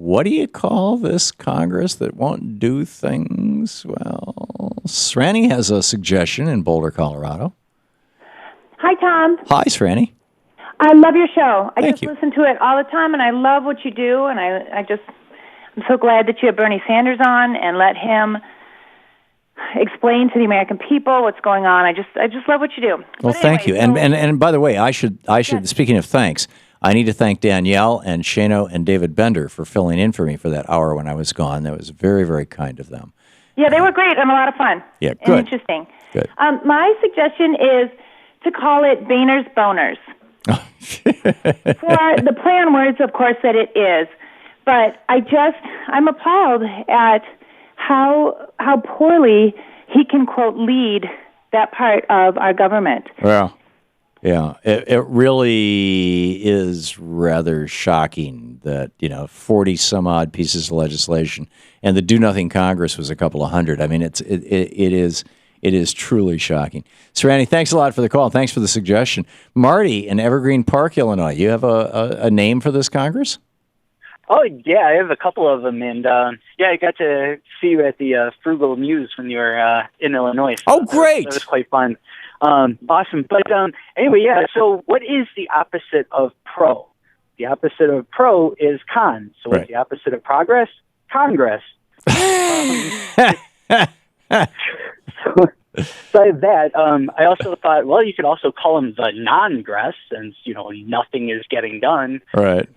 what do you call this Congress that won't do things? Well, Sranny has a suggestion in Boulder, Colorado. Hi, Tom. Hi, Sranny. I love your show. I Thank just you. listen to it all the time, and I love what you do, and I'm so glad that you have Bernie Sanders on and let him explain to the American people what's going on. I just love what you do. Well, thank you. And by the way, I should. Speaking of thanks, I need to thank Danielle and Shano and David Bender for filling in for me for that hour when I was gone. That was very, very kind of them. Yeah, they were great and a lot of fun. Yeah, good. And interesting. Good. My suggestion is to call it Boehner's Boners. For the play on words, of course, that it is. But I'm appalled at how poorly he can, quote, lead that part of our government. Well, yeah, it really is rather shocking that, 40 some odd pieces of legislation, and the Do Nothing Congress was a couple of hundred. I mean, it is truly shocking. Sranny, thanks a lot for the call. Thanks for the suggestion. Marty in Evergreen Park, Illinois, you have a name for this Congress? Oh, yeah, I have a couple of them. And, I got to see you at the Frugal Muse when you were in Illinois. So great. That was quite fun. Awesome. But anyway, yeah, so what is the opposite of pro? The opposite of pro is con. So what's the opposite of progress? Congress. Besides that, I also thought, well, you could also call them the non-gress, since, nothing is getting done. Right.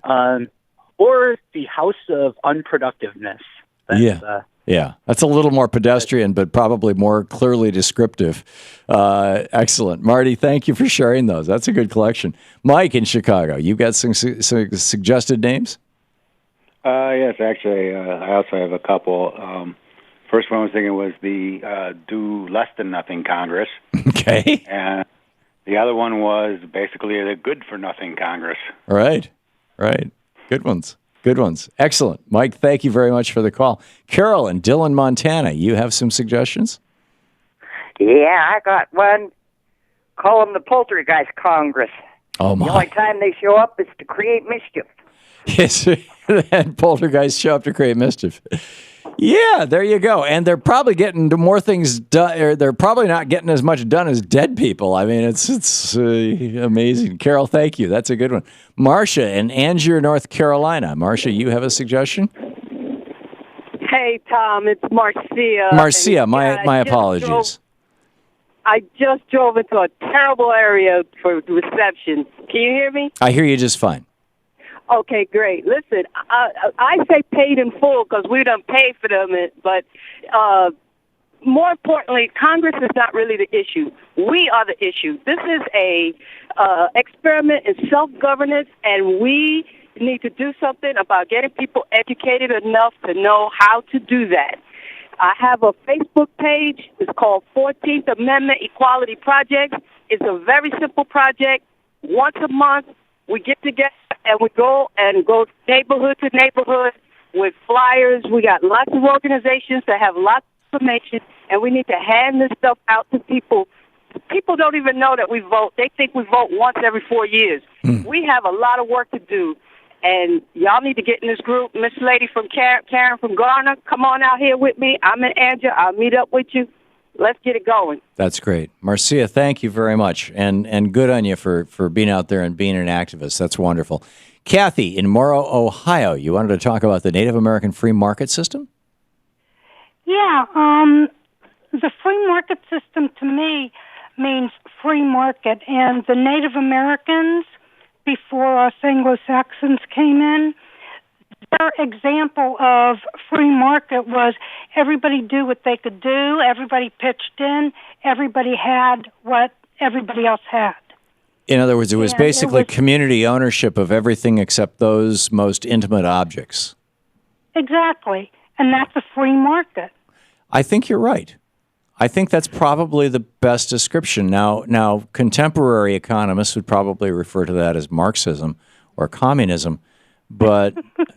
Or the House of Unproductiveness. Yeah. That's a little more pedestrian, but probably more clearly descriptive. Excellent. Marty, thank you for sharing those. That's a good collection. Mike in Chicago, you got some suggested names? Yes, actually, I also have a couple. First one I was thinking was the Do Less Than Nothing Congress. Okay. And the other one was basically the Good for Nothing Congress. Right. Good ones. Excellent. Mike, thank you very much for the call. Carol in Dillon, Montana, you have some suggestions? Yeah, I got one. Call them the Poltergeist Congress. Oh, my. The only time they show up is to create mischief. Yes, and poltergeists show up to create mischief. Yeah, there you go. And they're probably getting more things done, or they're probably not getting as much done as dead people. I mean, it's amazing. Carol, thank you. That's a good one. Marcia in Angier, North Carolina. Marcia, you have a suggestion? Hey, Tom, it's Marcia. Marcia, my apologies. I just drove into a terrible area for reception. Can you hear me? I hear you just fine. Okay, great. Listen, I say paid in full because we done paid for them, but more importantly, Congress is not really the issue. We are the issue. This is a experiment in self-governance, and we need to do something about getting people educated enough to know how to do that. I have a Facebook page. It's called 14th Amendment Equality Project. It's a very simple project. Once a month, we get together and we go neighborhood to neighborhood with flyers. We got lots of organizations that have lots of information, and we need to hand this stuff out to people. People don't even know that we vote. They think we vote once every 4 years. We have a lot of work to do, and y'all need to get in this group. Miss Lady from Karen from Garner, come on out here with me. I'm in Angela. I'll meet up with you. Let's get it going. That's great. Marcia, thank you very much. And good on you for being out there and being an activist. That's wonderful. Kathy in Morrow, Ohio, you wanted to talk about the Native American free market system? Yeah. The free market system to me means free market. And the Native Americans, before us Anglo-Saxons came in, their example of free market was everybody do what they could do, everybody pitched in, everybody had what everybody else had. In other words, it was basically community ownership of everything except those most intimate objects. Exactly. And that's a free market. I think you're right. I think that's probably the best description. Now, contemporary economists would probably refer to that as Marxism or communism. But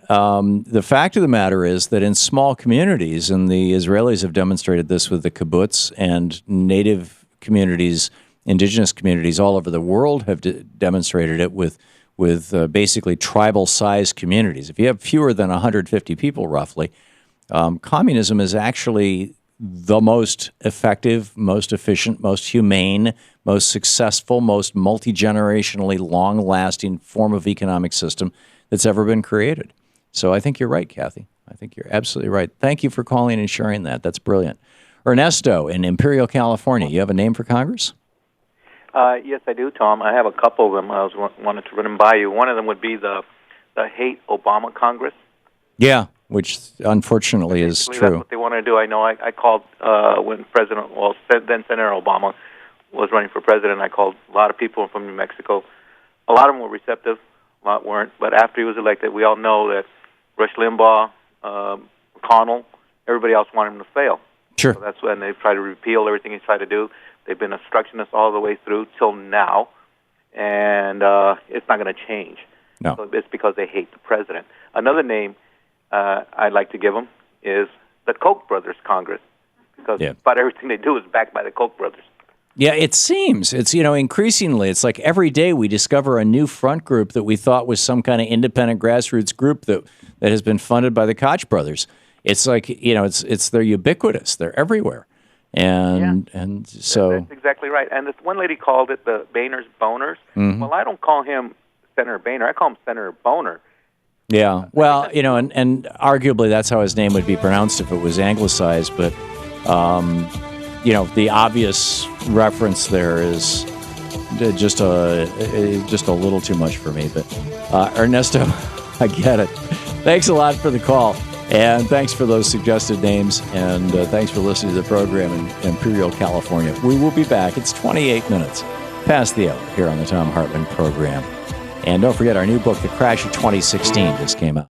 the fact of the matter is that in small communities, and the Israelis have demonstrated this with the kibbutz, and native communities, indigenous communities all over the world have demonstrated it with basically tribal-sized communities. If you have fewer than 150 people, roughly, communism is actually the most effective, most efficient, most humane, most successful, most multi-generationally long-lasting form of economic system that's ever been created. So I think you're right, Kathy. I think you're absolutely right. Thank you for calling and sharing that. That's brilliant. Ernesto in Imperial, California, you have a name for Congress? Yes, I do, Tom. I have a couple of them. I wanted to run them by you. One of them would be the Hate Obama Congress. Yeah, which unfortunately is true. That's what they want to do. I know I called when then Senator Obama was running for president. I called a lot of people from New Mexico. A lot of them were receptive, a lot weren't. But after he was elected, we all know that Rush Limbaugh, McConnell, everybody else wanted him to fail. Sure. So that's when they tried to repeal everything he tried to do. They've been obstructionists all the way through till now, and it's not going to change. No. So it's because they hate the president. Another name I'd like to give them is the Koch brothers Congress, because about everything they do is backed by the Koch brothers. Yeah, it seems. It's, increasingly, it's like every day we discover a new front group that we thought was some kind of independent grassroots group that has been funded by the Koch brothers. It's like, they're ubiquitous. They're everywhere. And so... That's exactly right. And this one lady called it the Boehner's Boners. Mm-hmm. Well, I don't call him Senator Boehner. I call him Senator Boner. Yeah, well, and arguably that's how his name would be pronounced if it was anglicized, but, the obvious reference there is just a little too much for me. But, Ernesto, I get it. Thanks a lot for the call, and thanks for those suggested names, and thanks for listening to the program in Imperial, California. We will be back. It's 28 minutes past the hour here on the Thom Hartmann Program. And don't forget, our new book, The Crash of 2016, just came out.